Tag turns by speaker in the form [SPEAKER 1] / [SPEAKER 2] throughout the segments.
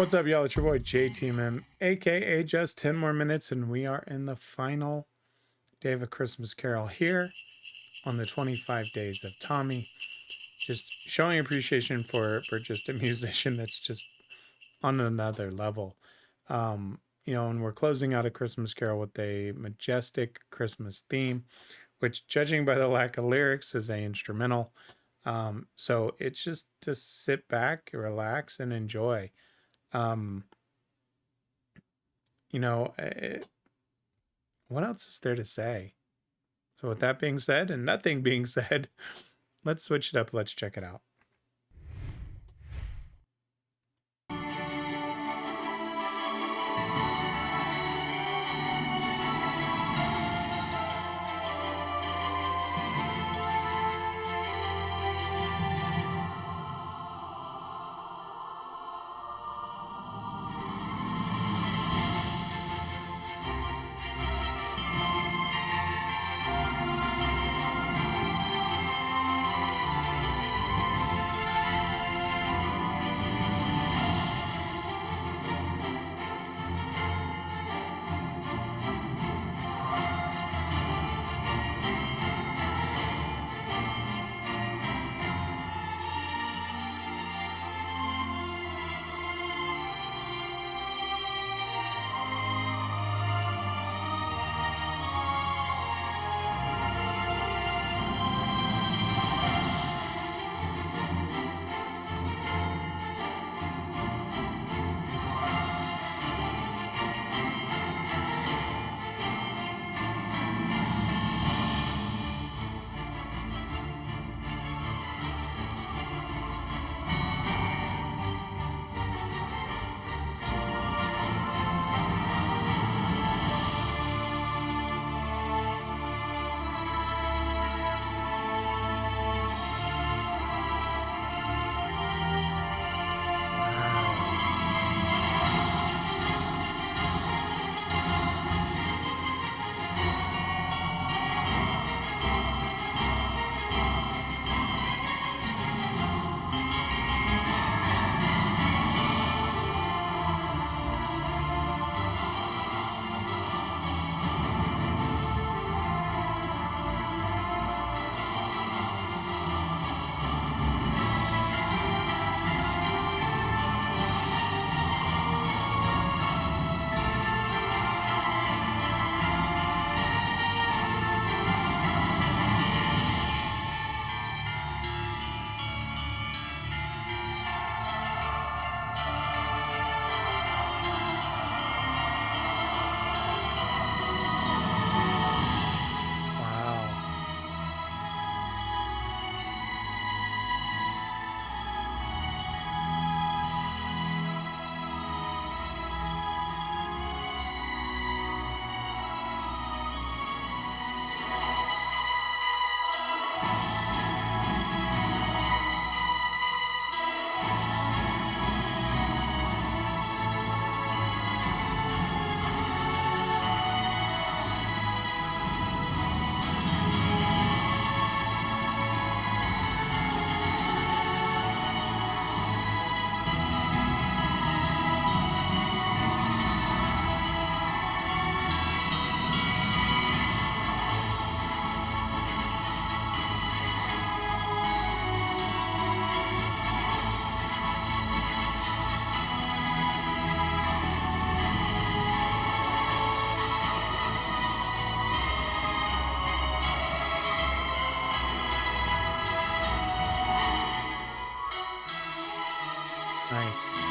[SPEAKER 1] What's up, y'all? It's your boy JTMM, aka Just 10 More Minutes, and we are in the final day of A Christmas Carol here on the 25 Days of Tommy. Just showing appreciation for just a musician that's just on another level. And we're closing out A Christmas Carol with a majestic Christmas theme, which, judging by the lack of lyrics, is a instrumental. So it's just to sit back, relax, and enjoy. Um, what else is there to say? So with that being said and nothing being said, let's switch it up. Let's check it out. Nice.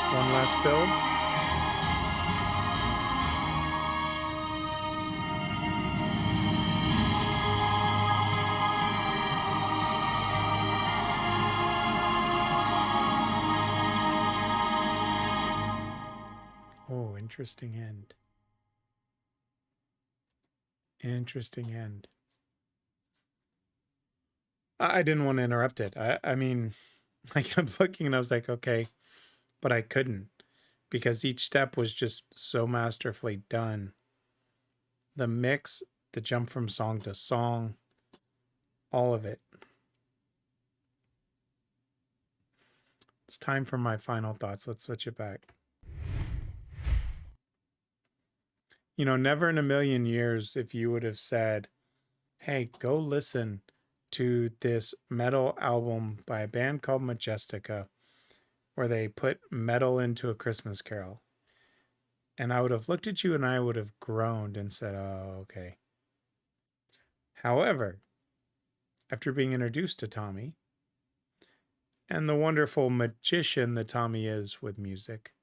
[SPEAKER 1] One last build. Oh, interesting end. Interesting end. I didn't want to interrupt it. I mean, I kept looking and I was like, okay, but I couldn't because each step was just so masterfully done. The mix, the jump from song to song, all of it. It's time for my final thoughts. Let's switch it back. You know, never in a million years, if you would have said, hey, go listen to this metal album by a band called Majestica, where they put metal into a Christmas carol. And I would have looked at you and I would have groaned and said, oh, okay. However, after being introduced to Tommy and the wonderful magician that Tommy is with music,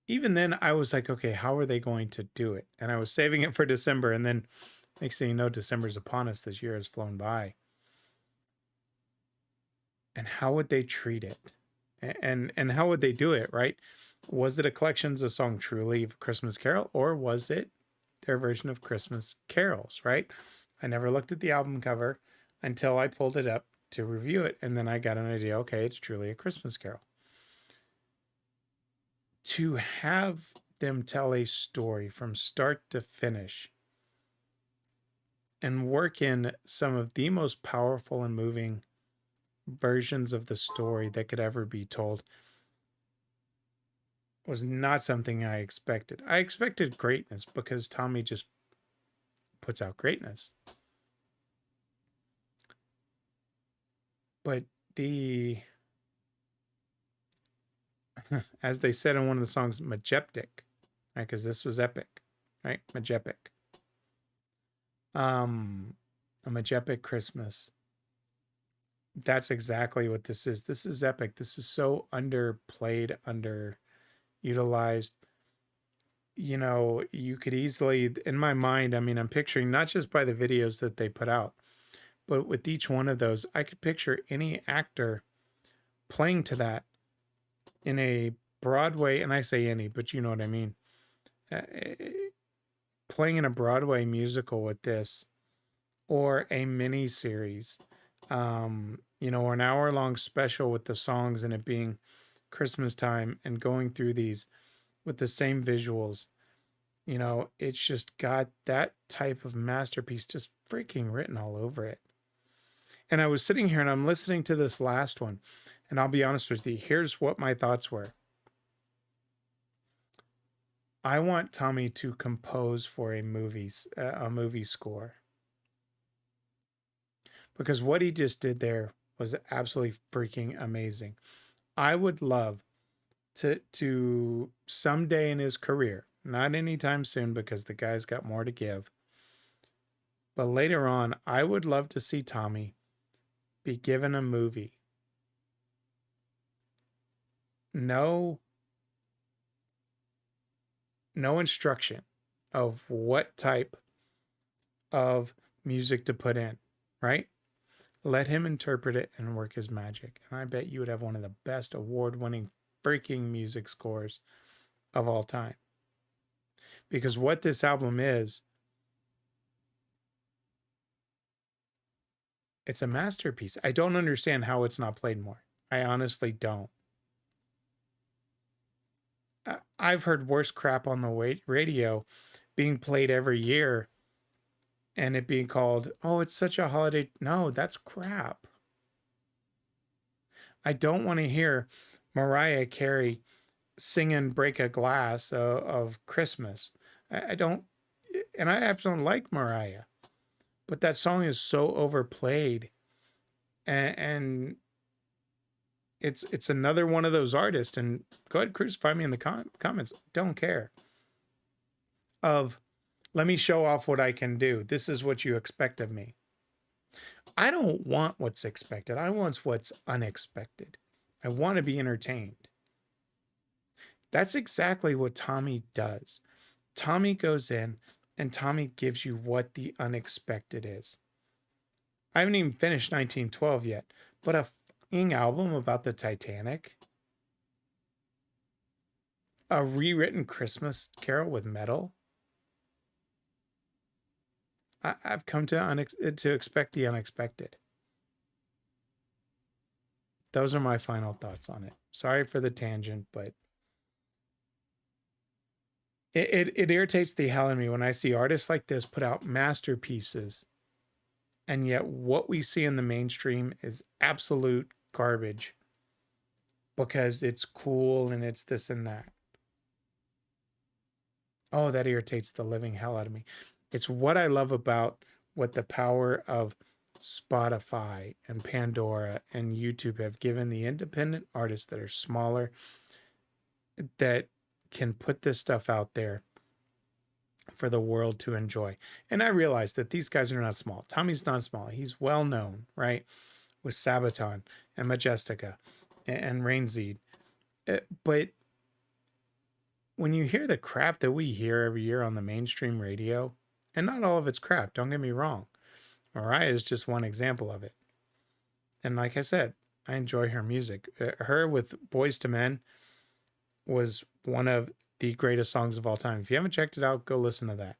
[SPEAKER 1] even then I was like, okay, how are they going to do it? And I was saving it for December. And then next thing you know, December's upon us. This year has flown by. And how would they treat it? And how would they do it, right? Was it a collections of song truly of Christmas Carol, or was it their version of Christmas carols, right? I never looked at the album cover until I pulled it up to review it, and then I got an idea, okay, it's truly a Christmas carol. To have them tell a story from start to finish and work in some of the most powerful and moving versions of the story that could ever be told was not something I expected. I expected greatness because Tommy just puts out greatness. But the, as they said in one of the songs, Majestic, right? Because this was epic, right? Majestic. A Majestic Christmas. That's exactly what this is. This is epic. This is so underplayed, underutilized. You know, you could easily, in my mind, I mean, I'm picturing not just by the videos that they put out, but with each one of those, I could picture any actor playing to that in a Broadway, and I say any, but you know what I mean, playing in a Broadway musical with this, or a mini series, you know, or an hour-long special with the songs and it being Christmas time and going through these with the same visuals. You know, it's just got that type of masterpiece just freaking written all over it. And I was sitting here and I'm listening to this last one, and I'll be honest with you, here's what my thoughts were. I want Tommy to compose for a movie score, because what he just did there was absolutely freaking amazing. I would love to someday in his career, not anytime soon because the guy's got more to give, but later on, I would love to see Tommy be given a movie. No instruction of what type of music to put in, right? Let him interpret it and work his magic. And I bet you would have one of the best award-winning freaking music scores of all time. Because what this album is, it's a masterpiece. I don't understand how it's not played more. I honestly don't. I've heard worse crap on the radio being played every year and it being called, oh, it's such a holiday. No, that's crap. I don't want to hear Mariah Carey singing Break a Glass of Christmas. I don't, and I absolutely like Mariah, but that song is so overplayed, and it's another one of those artists. And go ahead, crucify me in the comments. Don't care. Of, let me show off what I can do. This is what you expect of me. I don't want what's expected. I want what's unexpected. I want to be entertained. That's exactly what Tommy does. Tommy goes in and Tommy gives you what the unexpected is. I haven't even finished 1912 yet, but a fucking album about the Titanic, a rewritten Christmas Carol with metal. I've come to expect the unexpected. Those are my final thoughts on it. Sorry for the tangent, but it irritates the hell out of me when I see artists like this put out masterpieces, and yet what we see in the mainstream is absolute garbage because it's cool and it's this and that. Oh, that irritates the living hell out of me. It's what I love about what the power of Spotify and Pandora and YouTube have given the independent artists that are smaller, that can put this stuff out there for the world to enjoy. And I realize that these guys are not small. Tommy's not small. He's well known, right? With Sabaton and Majestica and Rainseed. But when you hear the crap that we hear every year on the mainstream radio, and not all of it's crap, don't get me wrong. Mariah is just one example of it. And like I said, I enjoy her music. Her with Boys to Men was one of the greatest songs of all time. If you haven't checked it out, go listen to that.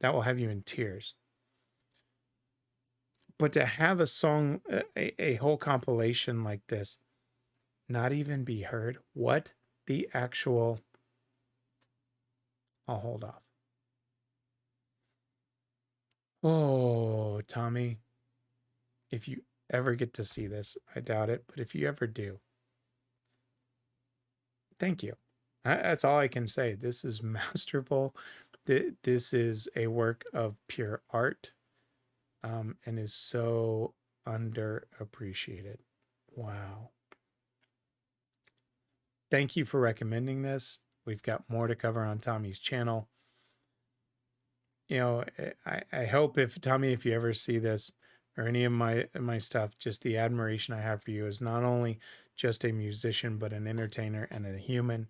[SPEAKER 1] That will have you in tears. But to have a song, a whole compilation like this, not even be heard, what the actual. I'll hold off. Oh, Tommy, if you ever get to see this, I doubt it, but if you ever do, thank you. That's all I can say. This is masterful. This is a work of pure art, and is so underappreciated. Wow. Thank you for recommending this. We've got more to cover on Tommy's channel. You know, I hope if Tommy, if you ever see this or any of my stuff, just the admiration I have for you is not only just a musician, but an entertainer and a human.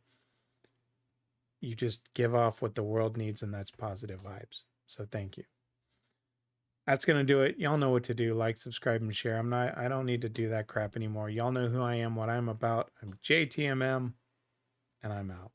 [SPEAKER 1] You just give off what the world needs, and that's positive vibes. So thank you. That's gonna do it. Y'all know what to do. Like, subscribe, and share. I don't need to do that crap anymore. Y'all know who I am, what I'm about. I'm JTMM, and I'm out.